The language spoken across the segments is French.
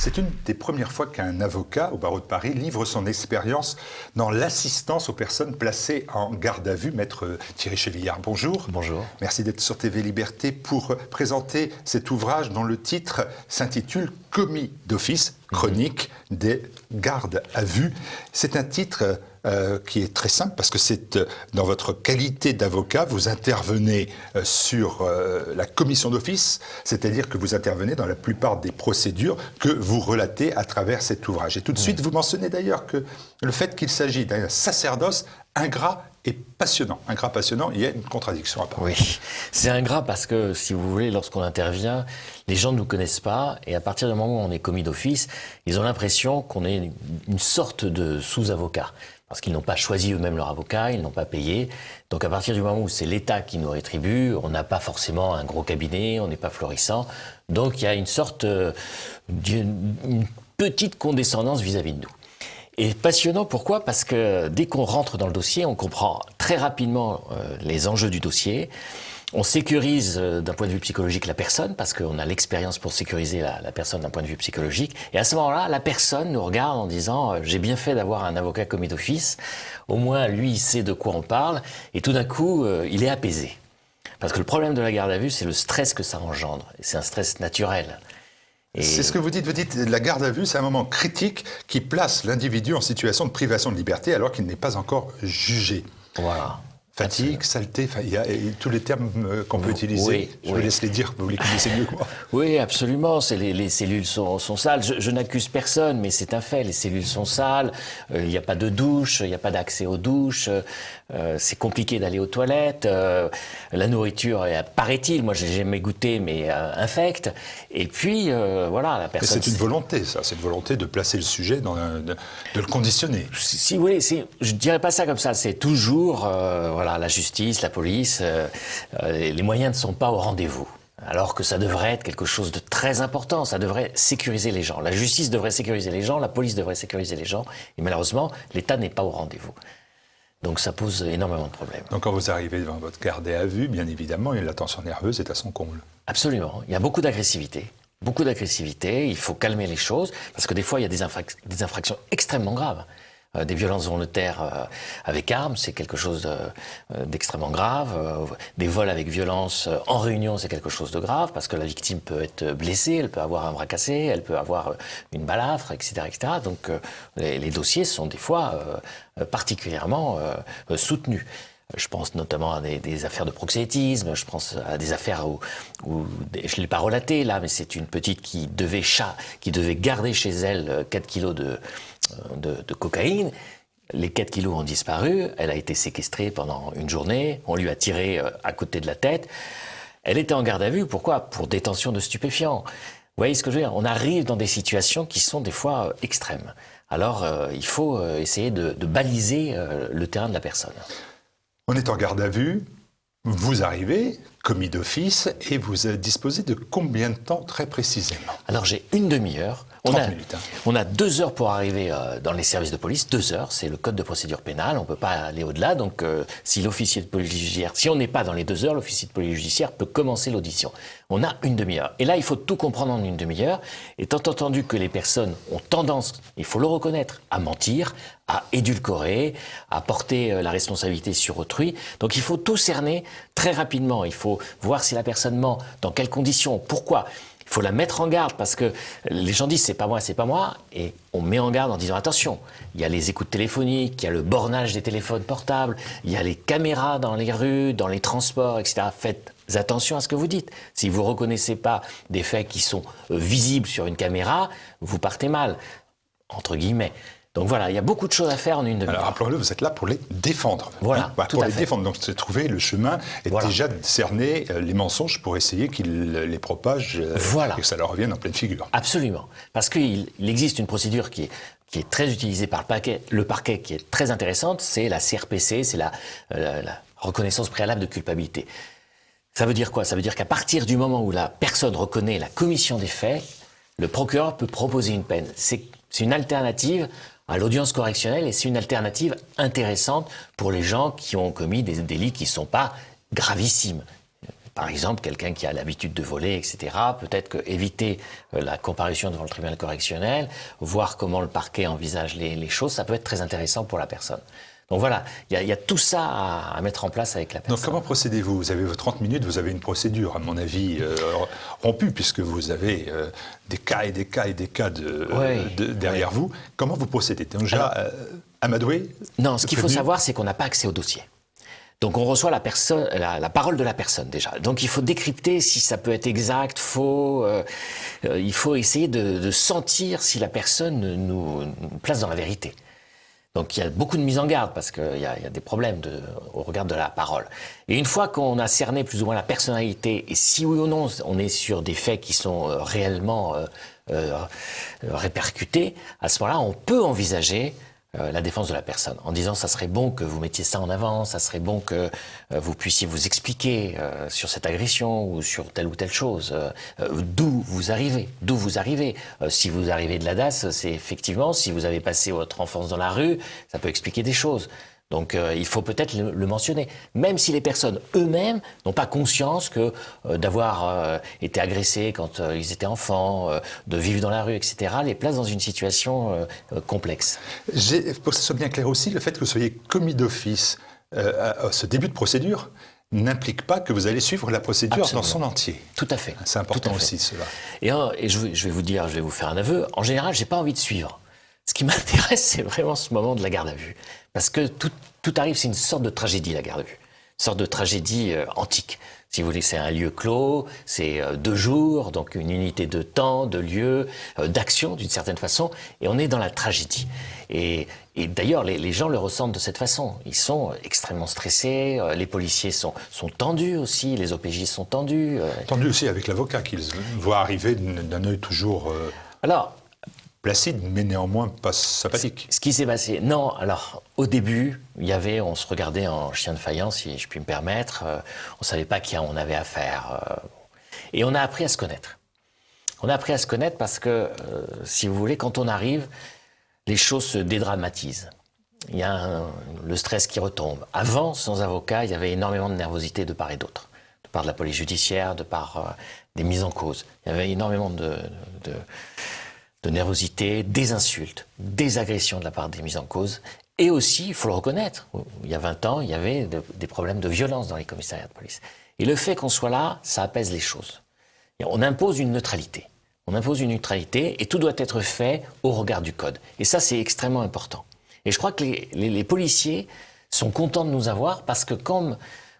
C'est une des premières fois qu'un avocat au barreau de Paris livre son expérience dans l'assistance aux personnes placées en garde à vue. Maître Thierry Chevillard, bonjour. Bonjour. Merci d'être sur TV Liberté pour présenter cet ouvrage dont le titre s'intitule « Commis d'office, chronique des gardes à vue ». C'est un titre qui est très simple parce que c'est dans votre qualité d'avocat, vous intervenez sur la commission d'office, c'est-à-dire que vous intervenez dans la plupart des procédures que vous relatez à travers cet ouvrage. Et tout de suite, vous mentionnez d'ailleurs que le fait qu'il s'agit d'un sacerdoce ingrat et passionnant. Ingrat, passionnant, il y a une contradiction à part. Oui, c'est ingrat parce que, si vous voulez, lorsqu'on intervient, les gens ne nous connaissent pas et à partir du moment où on est commis d'office, ils ont l'impression qu'on est une sorte de sous-avocat. Parce qu'ils n'ont pas choisi eux-mêmes leur avocat, ils n'ont pas payé. Donc à partir du moment où c'est l'État qui nous rétribue, on n'a pas forcément un gros cabinet, on n'est pas florissant. Donc il y a une sorte d'une petite condescendance vis-à-vis de nous. Et passionnant, pourquoi ? Parce que dès qu'on rentre dans le dossier, on comprend très rapidement les enjeux du dossier. On sécurise d'un point de vue psychologique la personne, parce qu'on a l'expérience pour sécuriser la personne d'un point de vue psychologique. Et à ce moment-là, la personne nous regarde en disant « j'ai bien fait d'avoir un avocat commis d'office, au moins lui il sait de quoi on parle », et tout d'un coup, il est apaisé. Parce que le problème de la garde à vue, c'est le stress que ça engendre. C'est un stress naturel. C'est ce que vous dites la garde à vue, c'est un moment critique qui place l'individu en situation de privation de liberté alors qu'il n'est pas encore jugé. Voilà. Fatigue, saleté, il y a tous les termes qu'on peut utiliser. Oui, je vous laisse les dire, vous les connaissez mieux que moi. Oui, absolument. Les cellules sont sales. Je n'accuse personne, mais c'est un fait. Les cellules sont sales. Il n'y a pas de douche, il n'y a pas d'accès aux douches. C'est compliqué d'aller aux toilettes. La nourriture, paraît-il, moi j'ai jamais goûté, mais infecte. Et puis, voilà, la personne... Mais c'est une volonté, ça. C'est une volonté de placer le sujet, de le conditionner. Si vous voulez, je ne dirais pas ça comme ça. C'est toujours... voilà, la justice, la police, les moyens ne sont pas au rendez-vous. Alors que ça devrait être quelque chose de très important, ça devrait sécuriser les gens. La justice devrait sécuriser les gens, la police devrait sécuriser les gens, et malheureusement, l'État n'est pas au rendez-vous. Donc ça pose énormément de problèmes. Donc quand vous arrivez devant votre garde à vue, bien évidemment, la tension nerveuse est à son comble. Absolument, il y a beaucoup d'agressivité. Beaucoup d'agressivité, il faut calmer les choses, parce que des fois, il y a des infractions extrêmement graves. Des violences volontaires avec armes, c'est quelque chose d'extrêmement grave. Des vols avec violence en réunion, c'est quelque chose de grave, parce que la victime peut être blessée, elle peut avoir un bras cassé, elle peut avoir une balafre, etc. etc. Donc les dossiers sont des fois particulièrement soutenus. Je pense notamment à des affaires de proxénétisme, je pense à des affaires où je ne l'ai pas relaté là, mais c'est une petite qui devait garder chez elle 4 kilos de cocaïne. Les 4 kilos ont disparu, elle a été séquestrée pendant une journée, on lui a tiré à côté de la tête. Elle était en garde à vue, pourquoi ? Pour détention de stupéfiants. Vous voyez ce que je veux dire ? On arrive dans des situations qui sont des fois extrêmes. Alors il faut essayer de baliser le terrain de la personne. On est en garde à vue, vous arrivez, commis d'office, et vous disposez de combien de temps très précisément ? Alors j'ai une demi-heure. 30 minutes. On a 2 heures pour arriver dans les services de police. 2 heures, c'est le code de procédure pénale. On ne peut pas aller au-delà. Donc, si l'officier de police judiciaire, si on n'est pas dans les 2 heures, l'officier de police judiciaire peut commencer l'audition. On a une demi-heure. Et là, il faut tout comprendre en une demi-heure. Étant entendu que les personnes ont tendance, il faut le reconnaître, à mentir, à édulcorer, à porter la responsabilité sur autrui. Donc, il faut tout cerner très rapidement. Il faut voir si la personne ment, dans quelles conditions, pourquoi. Il faut la mettre en garde parce que les gens disent c'est pas moi, et on met en garde en disant attention, il y a les écoutes téléphoniques, il y a le bornage des téléphones portables, il y a les caméras dans les rues, dans les transports, etc. Faites attention à ce que vous dites. Si vous reconnaissez pas des faits qui sont visibles sur une caméra, vous partez mal, entre guillemets. Donc voilà, il y a beaucoup de choses à faire en une demi-heure. Alors rappelons-le, vous êtes là pour les défendre. Voilà, pour les défendre. Donc c'est trouver le chemin et déjà cerner les mensonges pour essayer qu'ils les propagent et que ça leur revienne en pleine figure. Absolument. Parce qu'il existe une procédure qui est très utilisée par le parquet, qui est très intéressante, c'est la CRPC, c'est la reconnaissance préalable de culpabilité. Ça veut dire quoi ? Ça veut dire qu'à partir du moment où la personne reconnaît la commission des faits, le procureur peut proposer une peine. C'est une alternative à l'audience correctionnelle et c'est une alternative intéressante pour les gens qui ont commis des délits qui ne sont pas gravissimes. Par exemple, quelqu'un qui a l'habitude de voler, etc., peut-être qu'éviter la comparution devant le tribunal correctionnel, voir comment le parquet envisage les choses, ça peut être très intéressant pour la personne. Donc voilà, il y a tout ça à mettre en place avec la personne. Donc comment procédez-vous? Vous avez vos 30 minutes, vous avez une procédure, à mon avis, rompue, puisque vous avez des cas et des cas et des cas derrière vous. Comment vous procédez? Déjà, amadoué? Non, ce qu'il faut savoir, c'est qu'on n'a pas accès au dossier. Donc on reçoit la parole de la personne déjà. Donc il faut décrypter si ça peut être exact, faux. Il faut essayer de sentir si la personne nous place dans la vérité. Donc il y a beaucoup de mise en garde parce qu'il y a des problèmes au regard de la parole. Et une fois qu'on a cerné plus ou moins la personnalité et si oui ou non on est sur des faits qui sont réellement répercutés, à ce moment-là on peut envisager la défense de la personne, en disant ça serait bon que vous mettiez ça en avant, ça serait bon que vous puissiez vous expliquer sur cette agression ou sur telle ou telle chose, d'où vous arrivez. Si vous arrivez de la DAS, c'est effectivement, si vous avez passé votre enfance dans la rue, ça peut expliquer des choses. Donc il faut peut-être le mentionner, même si les personnes eux-mêmes n'ont pas conscience que d'avoir été agressés quand ils étaient enfants, de vivre dans la rue, etc., les place dans une situation complexe. Pour que ce soit bien clair aussi, le fait que vous soyez commis d'office à ce début de procédure n'implique pas que vous allez suivre la procédure Absolument. Dans son entier. Tout à fait. C'est important aussi, cela. Et je vais vous faire un aveu, en général, je n'ai pas envie de suivre. Ce qui m'intéresse, c'est vraiment ce moment de la garde à vue. Parce que tout arrive, c'est une sorte de tragédie, la garde à vue. Une sorte de tragédie antique. Si vous voulez, c'est un lieu clos, c'est 2 jours, donc une unité de temps, de lieu, d'action, d'une certaine façon, et on est dans la tragédie. Et d'ailleurs, les gens le ressentent de cette façon. Ils sont extrêmement stressés, les policiers sont tendus aussi, les OPJ sont tendus. Tendus aussi avec l'avocat qu'ils voient arriver d'un œil toujours... placide, mais néanmoins pas sympathique. Ce qui s'est passé, non, alors au début, on se regardait en chien de faïence, si je puis me permettre, on ne savait pas qui on avait affaire. Et on a appris à se connaître. On a appris à se connaître parce que, si vous voulez, quand on arrive, les choses se dédramatisent. Il y a le stress qui retombe. Avant, sans avocat, il y avait énormément de nervosité de part et d'autre. De part de la police judiciaire, de part des mises en cause. Il y avait énormément de nervosité, des insultes, des agressions de la part des mises en cause. Et aussi, il faut le reconnaître, il y a 20 ans, il y avait des problèmes de violence dans les commissariats de police. Et le fait qu'on soit là, ça apaise les choses. On impose une neutralité. On impose une neutralité et tout doit être fait au regard du code. Et ça, c'est extrêmement important. Et je crois que les policiers sont contents de nous avoir parce que comme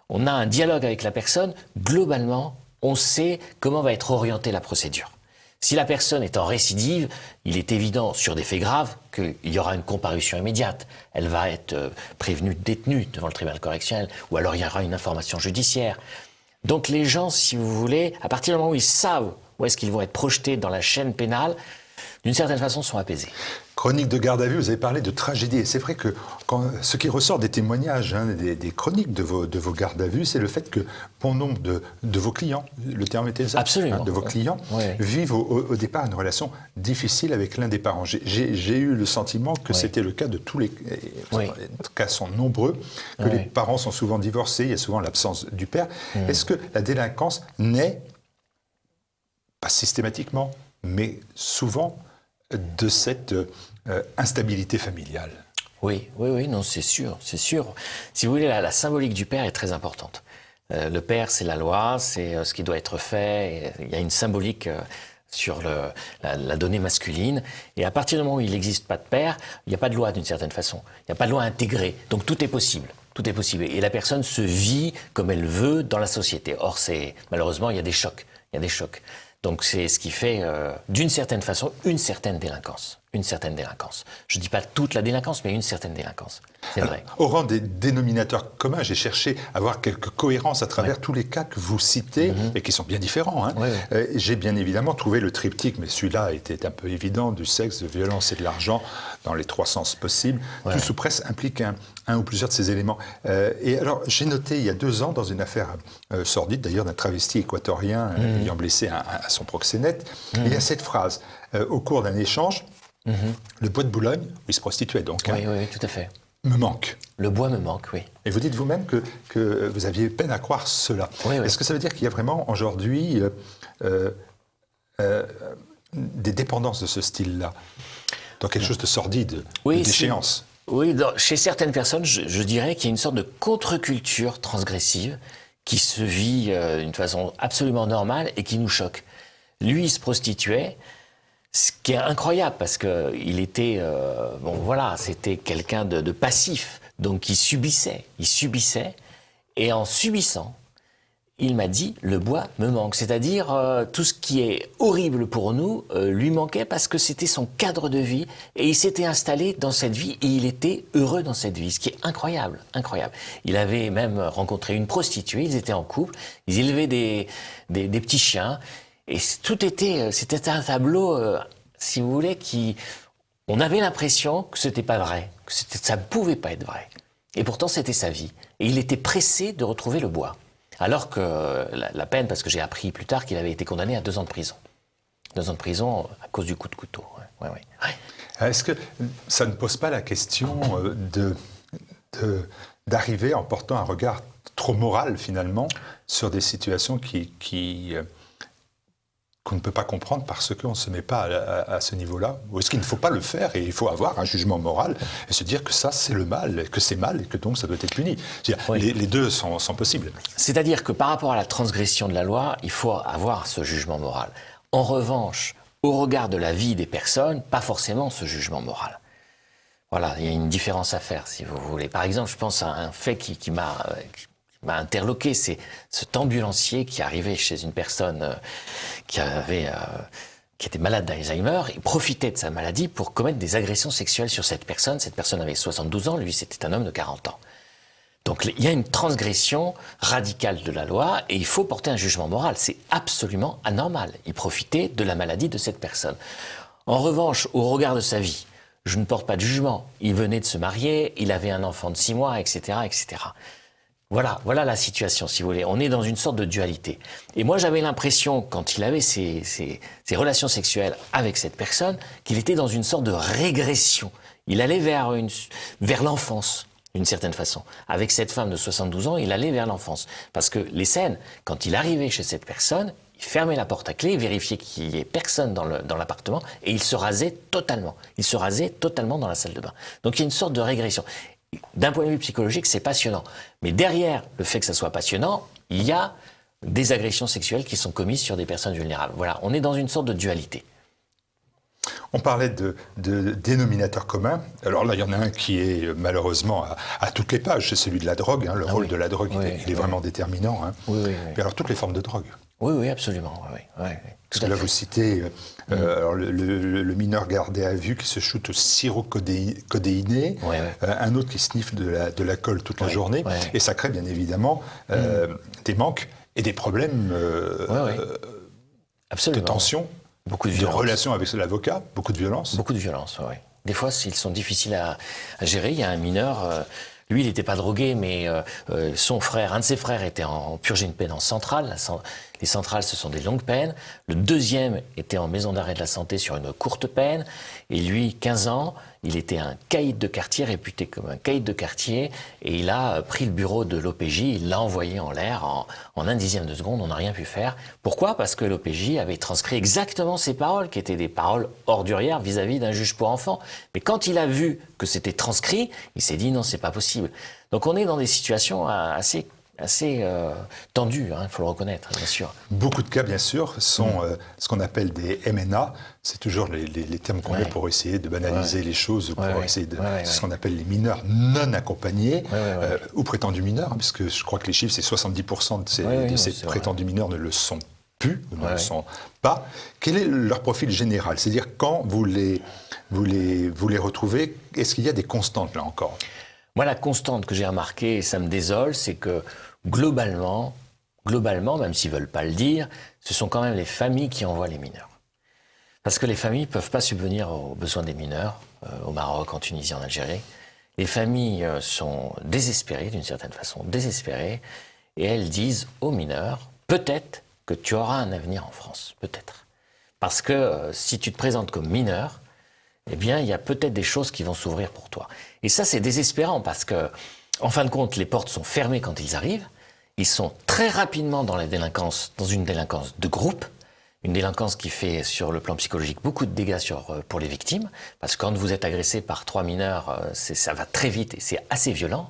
on a un dialogue avec la personne, globalement, on sait comment va être orientée la procédure. Si la personne est en récidive, il est évident, sur des faits graves, qu'il y aura une comparution immédiate. Elle va être prévenue, détenue devant le tribunal correctionnel, ou alors il y aura une information judiciaire. Donc les gens, si vous voulez, à partir du moment où ils savent où est-ce qu'ils vont être projetés dans la chaîne pénale, d'une certaine façon, sont apaisés. Chronique de garde à vue, vous avez parlé de tragédie. Et c'est vrai que ce qui ressort des témoignages, des chroniques de vos gardes à vue, c'est le fait que bon nombre de vos clients, le terme était exact, Absolument. De vos clients, vivent au départ une relation difficile avec l'un des parents. J'ai eu le sentiment que c'était le cas de tous les... Les cas sont nombreux, que les parents sont souvent divorcés, il y a souvent l'absence du père. Est-ce que la délinquance naît, pas systématiquement, mais souvent, de cette instabilité familiale? Oui, non, c'est sûr. Si vous voulez, la symbolique du père est très importante. Le père, c'est la loi, c'est ce qui doit être fait. Il y a une symbolique sur la donnée masculine. Et à partir du moment où il n'existe pas de père, il n'y a pas de loi d'une certaine façon. Il n'y a pas de loi intégrée. Donc tout est possible. Tout est possible. Et la personne se vit comme elle veut dans la société. Or, malheureusement, il y a des chocs. Donc c'est ce qui fait, d'une certaine façon, une certaine délinquance. Je ne dis pas toute la délinquance, mais une certaine délinquance. C'est vrai. Au rang des dénominateurs communs, j'ai cherché à avoir quelques cohérences à travers tous les cas que vous citez, et qui sont bien différents. J'ai bien évidemment trouvé le triptyque, mais celui-là était un peu évident, du sexe, de violence et de l'argent, dans les 3 sens possibles. Tout sous presse implique un ou plusieurs de ces éléments. Et alors, j'ai noté il y a 2 ans, dans une affaire sordide, d'ailleurs, d'un travesti équatorien ayant blessé à son proxénète, il y a cette phrase, au cours d'un échange, le bois de Boulogne, où il se prostituait donc. Oui, tout à fait. me manque. Le bois me manque, oui. Et vous dites vous-même que vous aviez peine à croire cela. Oui, oui. Est-ce que ça veut dire qu'il y a vraiment aujourd'hui des dépendances de ce style-là, dans quelque chose de sordide, Oui, de déchéance? Oui, chez certaines personnes, je dirais qu'il y a une sorte de contre-culture transgressive qui se vit d'une façon absolument normale et qui nous choque. Lui, il se prostituait, ce qui est incroyable parce que il était, c'était quelqu'un de passif, donc il subissait, et en subissant, il m'a dit, le bois me manque. C'est-à-dire, tout ce qui est horrible pour nous lui manquait parce que c'était son cadre de vie et il s'était installé dans cette vie et il était heureux dans cette vie, ce qui est incroyable, incroyable. Il avait même rencontré une prostituée, ils étaient en couple, ils élevaient des petits chiens et c'était un tableau, si vous voulez, on avait l'impression que c'était pas vrai, que ça ne pouvait pas être vrai. Et pourtant, c'était sa vie. Et il était pressé de retrouver le bois. Alors que la peine, parce que j'ai appris plus tard qu'il avait été condamné à 2 ans de prison. 2 ans de prison à cause du coup de couteau. Ouais. Est-ce que ça ne pose pas la question d'arriver en portant un regard trop moral, finalement, sur des situations qu'on ne peut pas comprendre parce qu'on ne se met pas à ce niveau-là? Ou est-ce qu'il ne faut pas le faire et il faut avoir un jugement moral et se dire que ça, c'est le mal, que c'est mal et que donc ça doit être puni? Oui. Les deux sont possibles. C'est-à-dire que par rapport à la transgression de la loi, il faut avoir ce jugement moral. En revanche, au regard de la vie des personnes, pas forcément ce jugement moral. Voilà, il y a une différence à faire, si vous voulez. Par exemple, je pense à un fait qui m'a interloqué, c'est cet ambulancier qui arrivait chez une personne qui était malade d'Alzheimer. Il profitait de sa maladie pour commettre des agressions sexuelles sur cette personne. Cette personne avait 72 ans, lui c'était un homme de 40 ans. Donc il y a une transgression radicale de la loi et il faut porter un jugement moral. C'est absolument anormal. Il profitait de la maladie de cette personne. En revanche, au regard de sa vie, je ne porte pas de jugement. Il venait de se marier, il avait un enfant de 6 mois, etc., etc. Voilà la situation, si vous voulez. On est dans une sorte de dualité. Et moi, j'avais l'impression, quand il avait ses relations sexuelles avec cette personne, qu'il était dans une sorte de régression. Il allait vers l'enfance, d'une certaine façon. Avec cette femme de 72 ans, il allait vers l'enfance. Parce que les scènes, quand il arrivait chez cette personne, il fermait la porte à clé, vérifiait qu'il n'y ait personne dans l'appartement, et il se rasait totalement. Il se rasait totalement dans la salle de bain. Donc il y a une sorte de régression. D'un point de vue psychologique, c'est passionnant. Mais derrière le fait que ça soit passionnant, il y a des agressions sexuelles qui sont commises sur des personnes vulnérables. Voilà, on est dans une sorte de dualité. On parlait de dénominateur commun. Alors là, il y en a un qui est malheureusement à toutes les pages, c'est celui de la drogue. Le rôle de la drogue, il est vraiment déterminant. Oui. Et alors, toutes les formes de drogue. Oui, absolument. Oui. Parce que là, vous citez alors le mineur gardé à vue qui se shoot au sirop codéiné, un autre qui sniffe de l'alcool toute la journée, et ça crée bien évidemment des manques et des problèmes de tension, beaucoup de relations avec l'avocat, beaucoup de violence. Beaucoup de violence, oui. Des fois, ils sont difficiles à gérer. Il y a un mineur... Lui, il n'était pas drogué, mais son frère, un de ses frères, était en purgé une peine en centrale. Les centrales, ce sont des longues peines. Le deuxième était en maison d'arrêt de la santé sur une courte peine. Et lui, 15 ans, il était un caïd de quartier, réputé comme un caïd de quartier. Et il a pris le bureau de l'OPJ, il l'a envoyé en l'air en 1/10 de seconde. On n'a rien pu faire. Pourquoi? Parce que l'OPJ avait transcrit exactement ces paroles, qui étaient des paroles ordurières vis-à-vis d'un juge pour enfants. Mais quand il a vu que c'était transcrit, il s'est dit non, c'est pas possible. Donc on est dans des situations assez tendues, il faut le reconnaître, bien sûr. Beaucoup de cas, bien sûr, sont ce qu'on appelle des MNA. C'est toujours les termes qu'on met pour essayer de banaliser les choses, pour essayer de... ce qu'on appelle les mineurs non accompagnés, ou prétendus mineurs, parce que je crois que les chiffres, c'est 70% de ces prétendus mineurs ne le sont plus, ne le sont pas. Quel est leur profil général? C'est-à-dire, quand vous les retrouvez, est-ce qu'il y a des constantes, là encore? Moi, la constante que j'ai remarquée, et ça me désole, c'est que globalement, même s'ils ne veulent pas le dire, ce sont quand même les familles qui envoient les mineurs. Parce que les familles ne peuvent pas subvenir aux besoins des mineurs, au Maroc, en Tunisie, en Algérie. Les familles sont désespérées, d'une certaine façon, désespérées, et elles disent aux mineurs, peut-être que tu auras un avenir en France, peut-être. Parce que si tu te présentes comme mineur, eh bien, il y a peut-être des choses qui vont s'ouvrir pour toi. Et ça, c'est désespérant parce que, en fin de compte, les portes sont fermées quand ils arrivent. Ils sont très rapidement dans la délinquance, dans une délinquance de groupe, une délinquance qui fait, sur le plan psychologique, beaucoup de dégâts pour les victimes. Parce que quand vous êtes agressé par 3 mineurs, ça va très vite et c'est assez violent.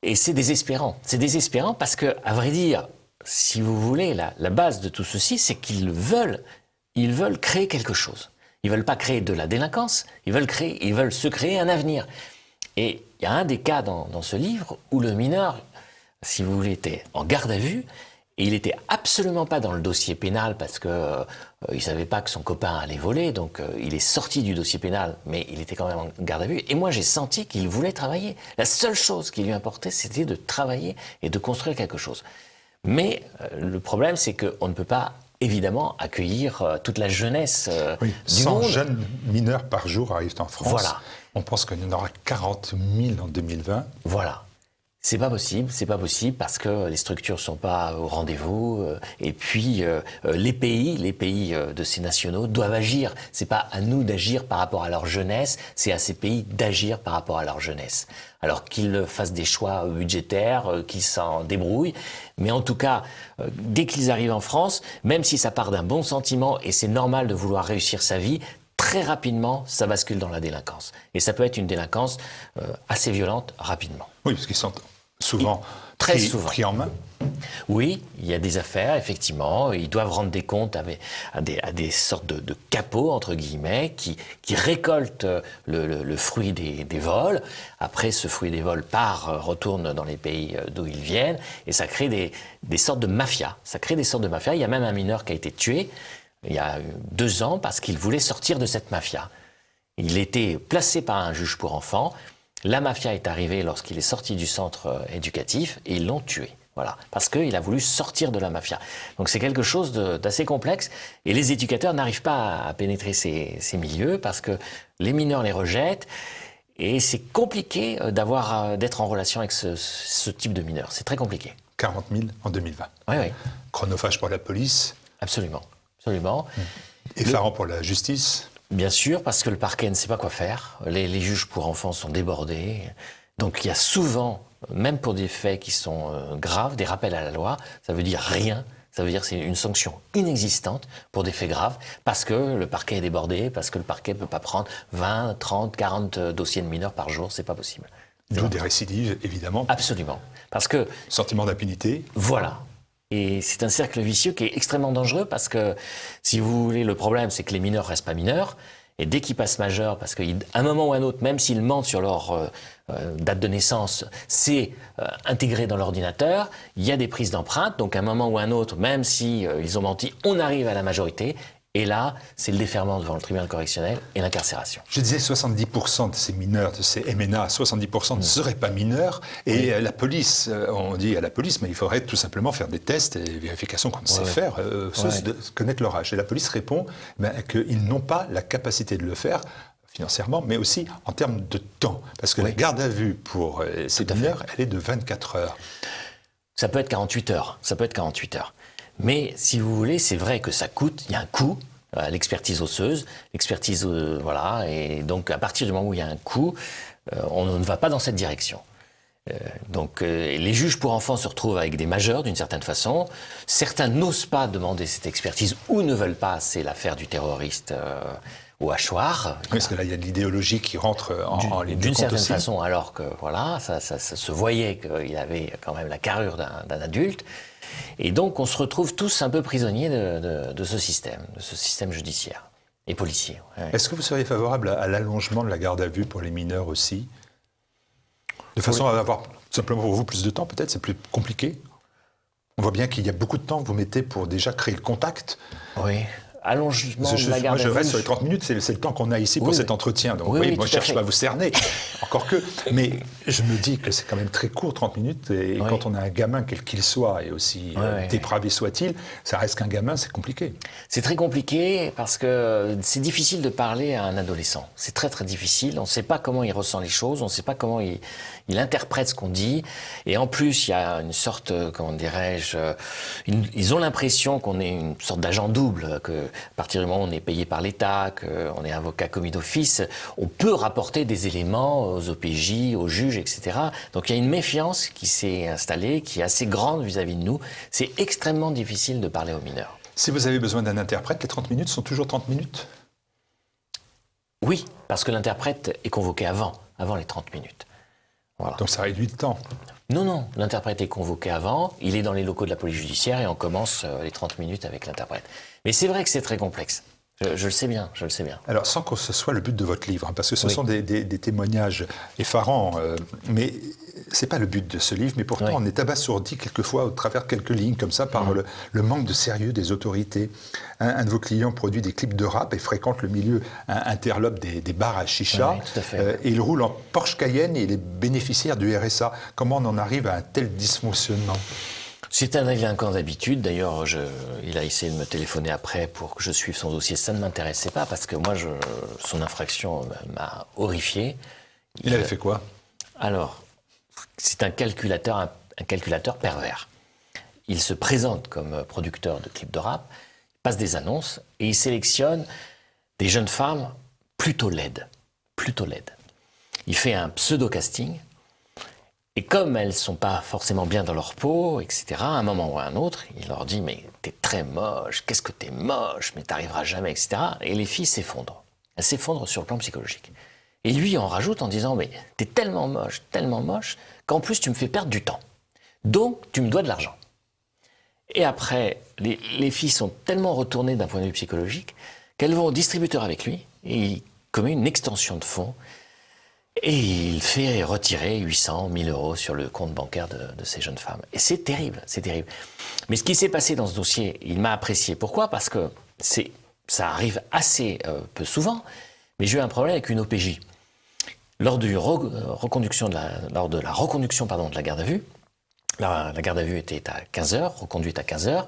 Et c'est désespérant. C'est désespérant parce que, à vrai dire, si vous voulez, la base de tout ceci, c'est qu'ils veulent créer quelque chose. Ils veulent pas créer de la délinquance, ils veulent se créer un avenir. Et il y a un des cas dans ce livre où le mineur, si vous voulez, était en garde à vue, et il n'était absolument pas dans le dossier pénal parce que il savait pas que son copain allait voler, donc il est sorti du dossier pénal, mais il était quand même en garde à vue. Et moi, j'ai senti qu'il voulait travailler. La seule chose qui lui importait, c'était de travailler et de construire quelque chose. Mais le problème, c'est qu'on ne peut pas, évidemment, accueillir toute la jeunesse Oui, du 100 monde. jeunes mineurs par jour arrivent en France. Voilà. On pense qu'il y en aura 40 000 en 2020. Voilà. C'est pas possible parce que les structures sont pas au rendez-vous. Et puis les pays de ces nationaux doivent agir. C'est pas à nous d'agir par rapport à leur jeunesse, c'est à ces pays d'agir par rapport à leur jeunesse. Alors qu'ils fassent des choix budgétaires, qu'ils s'en débrouillent, mais en tout cas, dès qu'ils arrivent en France, même si ça part d'un bon sentiment et c'est normal de vouloir réussir sa vie, très rapidement, ça bascule dans la délinquance. Et ça peut être une délinquance assez violente rapidement. Oui, parce qu'ils sont souvent pris en main. Oui, il y a des affaires, effectivement. Ils doivent rendre des comptes à des sortes de capots, entre guillemets, qui récoltent le fruit des vols. Après, ce fruit des vols retourne dans les pays d'où ils viennent, et ça crée des sortes de mafias. Ça crée des sortes de mafias. Il y a même un mineur qui a été tué il y a 2 ans parce qu'il voulait sortir de cette mafia. Il était placé par un juge pour enfants. La mafia est arrivée lorsqu'il est sorti du centre éducatif et ils l'ont tué. Voilà, parce qu'il a voulu sortir de la mafia. Donc c'est quelque chose d'assez complexe et les éducateurs n'arrivent pas à pénétrer ces milieux parce que les mineurs les rejettent et c'est compliqué d'être en relation avec ce type de mineurs. C'est très compliqué. 40 000 en 2020. Oui, oui. Chronophage pour la police. Absolument. Absolument. Effarant pour la justice. Bien sûr, parce que le parquet ne sait pas quoi faire. Les juges pour enfants sont débordés. Donc il y a souvent, même pour des faits qui sont graves, des rappels à la loi. Ça veut dire rien. Ça veut dire que c'est une sanction inexistante pour des faits graves, parce que le parquet est débordé, parce que le parquet ne peut pas prendre 20, 30, 40 dossiers de mineurs par jour. C'est pas possible. D'où des récidives, évidemment. Absolument. Parce que... Sentiment d'impunité. Voilà. Et c'est un cercle vicieux qui est extrêmement dangereux parce que, si vous voulez, le problème, c'est que les mineurs restent pas mineurs. Et dès qu'ils passent majeurs, parce qu'à un moment ou à un autre, même s'ils mentent sur leur date de naissance, c'est intégré dans l'ordinateur. Il y a des prises d'empreintes. Donc, à un moment ou à un autre, même si ils ont menti, on arrive à la majorité. Et là, c'est le déferment devant le tribunal correctionnel et l'incarcération. Je disais 70% de ces mineurs, de ces MNA, 70% ne seraient pas mineurs. Et la police, on dit à la police, mais il faudrait tout simplement faire des tests et des vérifications qu'on sait faire, connaître leur âge. Et la police répond qu'ils n'ont pas la capacité de le faire financièrement, mais aussi en termes de temps. Parce que la garde à vue pour ces mineurs, elle est de 24 heures. Ça peut être 48 heures. Ça peut être 48 heures. Mais si vous voulez, c'est vrai que ça coûte, il y a un coût à l'expertise osseuse, voilà, et donc à partir du moment où il y a un coût, on ne va pas dans cette direction. Donc les juges pour enfants se retrouvent avec des majeurs d'une certaine façon. Certains n'osent pas demander cette expertise ou ne veulent pas, c'est l'affaire du terroriste au hachoir. Oui, parce que là, il y a de l'idéologie qui rentre en ligne de compte d'une certaine aussi. façon, alors que voilà, ça se voyait qu'il avait quand même la carrure d'un adulte. Et donc, on se retrouve tous un peu prisonniers de ce système judiciaire et policier. Ouais. Est-ce que vous seriez favorable à l'allongement de la garde à vue pour les mineurs aussi? De façon à avoir, simplement pour vous, plus de temps peut-être? C'est plus compliqué? On voit bien qu'il y a beaucoup de temps que vous mettez pour déjà créer le contact. Oui. Allongement de la garde à vue. Moi, je reste sur les 30 minutes, c'est le temps qu'on a ici pour cet entretien. Donc, moi, je ne cherche pas à vous cerner, encore que. Mais je me dis que c'est quand même très court, 30 minutes. Et quand on a un gamin, quel qu'il soit, et aussi dépravé soit-il, ça reste qu'un gamin, c'est compliqué. C'est très compliqué parce que c'est difficile de parler à un adolescent. C'est très, très difficile. On ne sait pas comment il ressent les choses, on ne sait pas comment il interprète ce qu'on dit. Et en plus, il y a une sorte, comment dirais-je, ils ont l'impression qu'on est une sorte d'agent double, à partir du moment où on est payé par l'État, qu'on est avocat commis d'office, on peut rapporter des éléments aux OPJ, aux juges, etc. Donc il y a une méfiance qui s'est installée, qui est assez grande vis-à-vis de nous. C'est extrêmement difficile de parler aux mineurs. Si vous avez besoin d'un interprète, les 30 minutes sont toujours 30 minutes? Oui, parce que l'interprète est convoqué avant les 30 minutes. Voilà. Donc ça réduit le temps. Non, l'interprète est convoqué avant, il est dans les locaux de la police judiciaire et on commence les 30 minutes avec l'interprète. Mais c'est vrai que c'est très complexe. Je le sais bien, je le sais bien. Alors, sans que ce soit le but de votre livre, hein, parce que ce Oui. sont des témoignages effarants, mais c'est pas le but de ce livre, mais pourtant Oui. on est abasourdi quelquefois au travers quelques lignes comme ça par le manque de sérieux des autorités. Un de vos clients produit des clips de rap et fréquente le milieu interlope des bars à chicha. Oui, tout à fait. Et il roule en Porsche Cayenne et il est bénéficiaire du RSA. Comment on en arrive à un tel dysfonctionnement? C'est un délinquant d'habitude. D'ailleurs, il a essayé de me téléphoner après pour que je suive son dossier. Ça ne m'intéressait pas parce que moi, son infraction m'a horrifié. Il avait fait quoi? Alors, c'est un calculateur pervers. Il se présente comme producteur de clips de rap, passe des annonces et il sélectionne des jeunes femmes plutôt laides. Il fait un pseudo-casting. Et comme elles ne sont pas forcément bien dans leur peau, etc., à un moment ou à un autre, il leur dit « mais t'es très moche, qu'est-ce que t'es moche, mais t'arriveras jamais, etc. » Et les filles s'effondrent. Elles s'effondrent sur le plan psychologique. Et lui en rajoute en disant « mais t'es tellement moche, qu'en plus tu me fais perdre du temps. Donc tu me dois de l'argent. » Et après, les filles sont tellement retournées d'un point de vue psychologique qu'elles vont au distributeur avec lui et il commet une extension de fonds. Et il fait retirer 800, 1000 euros sur le compte bancaire de ces jeunes femmes. Et c'est terrible, c'est terrible. Mais ce qui s'est passé dans ce dossier, il m'a apprécié. Pourquoi? Parce que ça arrive assez peu souvent, mais j'ai eu un problème avec une OPJ. Lors de la reconduction de la garde à vue, la garde à vue était à 15h, reconduite à 15h,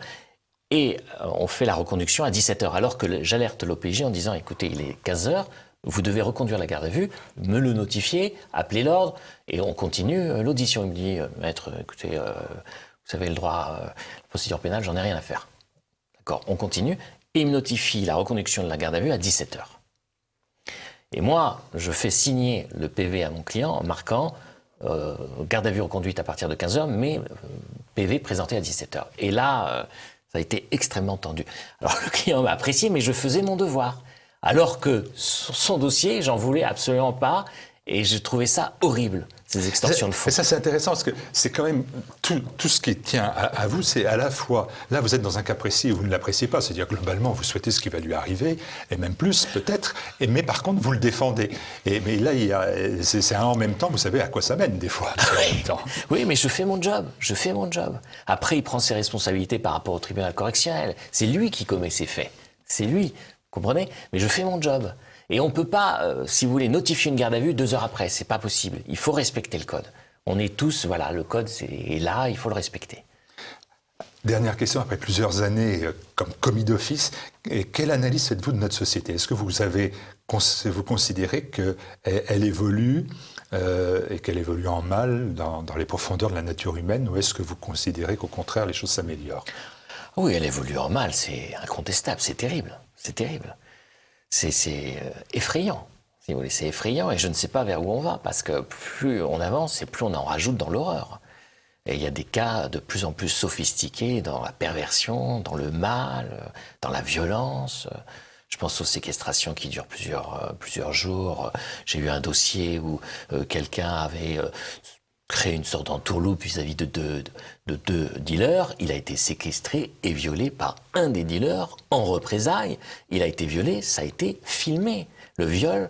et on fait la reconduction à 17h, alors que j'alerte l'OPJ en disant, écoutez, il est 15h, vous devez reconduire la garde à vue, me le notifier, appeler l'ordre, et on continue l'audition. Il me dit, maître, écoutez, vous avez le droit, la procédure pénale, j'en ai rien à faire. D'accord, on continue, et il me notifie la reconduction de la garde à vue à 17h. Et moi, je fais signer le PV à mon client en marquant garde à vue reconduite à partir de 15h, mais PV présenté à 17h. Et là, ça a été extrêmement tendu. Alors le client m'a apprécié, mais je faisais mon devoir. Alors que son dossier, j'en voulais absolument pas, et je trouvais ça horrible, ces extorsions de fonds. Et ça, c'est intéressant, parce que c'est quand même tout ce qui tient à vous, c'est à la fois, là, vous êtes dans un cas précis et vous ne l'appréciez pas, c'est-à-dire globalement, vous souhaitez ce qui va lui arriver, et même plus, peut-être, mais par contre, vous le défendez. Mais là, c'est un en même temps, vous savez à quoi ça mène, des fois, en même temps. Oui, mais je fais mon job. Après, il prend ses responsabilités par rapport au tribunal correctionnel. C'est lui qui commet ces faits. C'est lui. Vous comprenez? Mais je fais mon job. Et on ne peut pas, si vous voulez, notifier une garde à vue 2 heures après. C'est pas possible. Il faut respecter le code. On est tous, voilà, le code est là, il faut le respecter. Dernière question, après plusieurs années comme commis d'office, quelle analyse faites-vous de notre société? Est-ce que vous considérez qu'elle évolue et qu'elle évolue en mal dans les profondeurs de la nature humaine, ou est-ce que vous considérez qu'au contraire les choses s'améliorent? Oui, elle évolue en mal, c'est incontestable, c'est terrible. C'est effrayant, si vous voulez, c'est effrayant et je ne sais pas vers où on va parce que plus on avance et plus on en rajoute dans l'horreur. Et il y a des cas de plus en plus sophistiqués dans la perversion, dans le mal, dans la violence. Je pense aux séquestrations qui durent plusieurs jours. J'ai eu un dossier où quelqu'un avait créé une sorte d'entourloupe vis-à-vis de deux dealers. Il a été séquestré et violé par un des dealers en représailles. Il a été violé, ça a été filmé. Le viol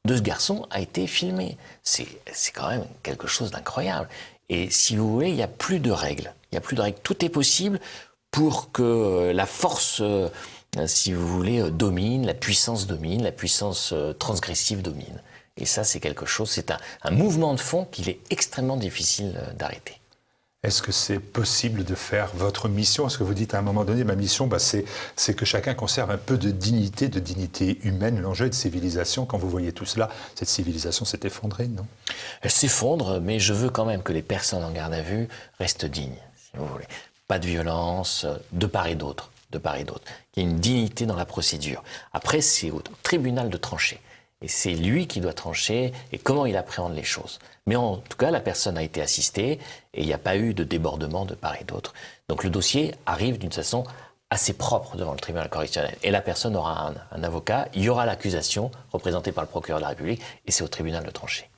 de ce garçon a été filmé. C'est quand même quelque chose d'incroyable. Et si vous voulez, il n'y a plus de règles. Tout est possible pour que la force, si vous voulez, domine, la puissance transgressive domine. Et ça, c'est quelque chose, c'est un mouvement de fond qu'il est extrêmement difficile d'arrêter. Est-ce que c'est possible de faire votre mission? Est-ce que vous dites à un moment donné, ma mission, c'est que chacun conserve un peu de dignité humaine, l'enjeu de civilisation. Quand vous voyez tout cela, cette civilisation s'est effondrée, non? Elle s'effondre, mais je veux quand même que les personnes en garde à vue restent dignes, si vous voulez. Pas de violence, de part et d'autre. de part et d'autre, qu'il y ait une dignité dans la procédure. Après, c'est au tribunal de trancher. Et c'est lui qui doit trancher et comment il appréhende les choses. Mais en tout cas, la personne a été assistée et il n'y a pas eu de débordement de part et d'autre. Donc le dossier arrive d'une façon assez propre devant le tribunal correctionnel. Et la personne aura un avocat, il y aura l'accusation représentée par le procureur de la République et c'est au tribunal de trancher.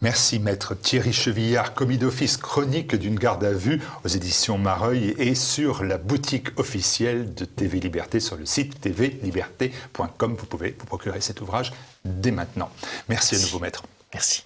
Merci Maître Thierry Chevillard, commis d'office chronique d'une garde à vue aux éditions Mareuil et sur la boutique officielle de TV Liberté sur le site tvliberté.com. Vous pouvez vous procurer cet ouvrage dès maintenant. Merci à nouveau Maître. Merci.